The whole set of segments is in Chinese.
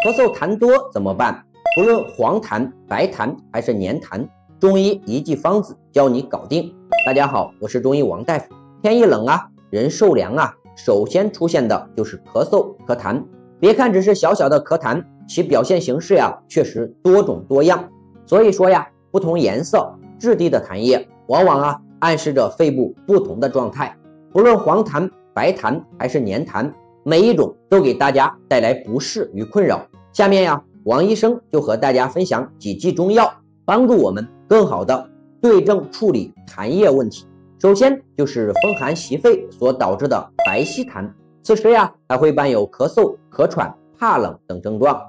咳嗽痰多怎么办？不论黄痰、白痰还是黏痰，中医一剂方子教你搞定。大家好，我是中医王大夫。天一冷啊，人受凉啊，首先出现的就是咳嗽、咳痰。别看只是小小的咳痰，其表现形式呀，确实多种多样。所以说呀，不同颜色、质地的痰液，往往暗示着肺部不同的状态。不论黄痰、白痰还是黏痰，每一种都给大家带来不适与困扰。下面呀，王医生就和大家分享几剂中药，帮助我们更好的对症处理痰液问题。首先就是风寒袭肺所导致的白稀痰，此时呀还会伴有咳嗽、咳喘、怕冷等症状，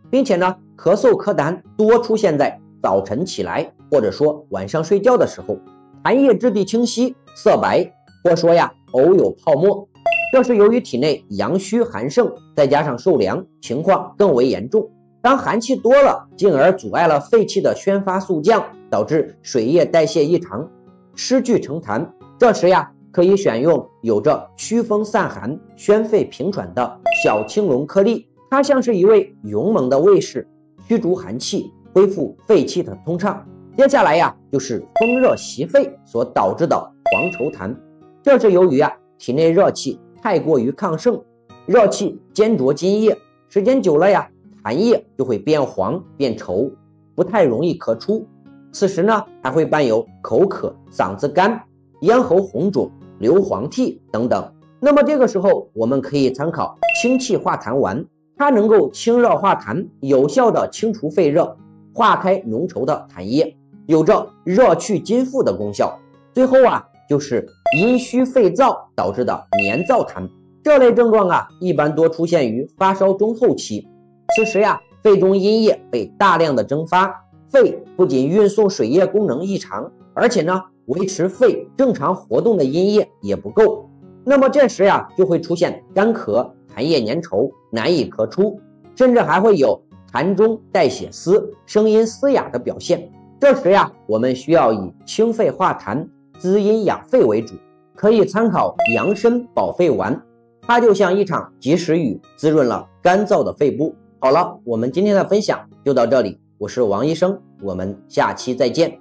并且呢，咳嗽咳痰多出现在早晨起来，或者说晚上睡觉的时候，痰液质地清晰、色白，或说呀偶有泡沫。这是由于体内阳虚寒盛，再加上受凉，情况更为严重。当寒气多了，进而阻碍了肺气的宣发速降，导致水液代谢异常，湿聚成痰。这时呀，可以选用有着祛风散寒、宣肺平喘的小青龙颗粒，它像是一位勇猛的卫士，驱逐寒气，恢复肺气的通畅。接下来呀，就是风热袭肺所导致的黄稠痰，这是由于体内热气太过于亢盛，热气煎灼津液，时间久了呀，痰液就会变黄变稠，不太容易咳出。此时呢，还会伴有口渴、嗓子干、咽喉红肿、流黄涕等等。那么这个时候，我们可以参考清气化痰丸，它能够清热化痰，有效的清除肺热，化开浓稠的痰液，有着热去津腹的功效。最后就是阴虚肺燥导致的黏燥痰，这类症状一般多出现于发烧中后期。此时肺中阴液被大量的蒸发，肺不仅运送水液功能异常，而且呢，维持肺正常活动的阴液也不够。那么这时就会出现干咳、痰液粘稠，难以咳出，甚至还会有痰中带血丝、声音嘶哑的表现。这时我们需要以清肺化痰、滋阴养肺为主，可以参考养生保肺丸，它就像一场及时雨，滋润了干燥的肺部。好了，我们今天的分享就到这里，我是王医生，我们下期再见。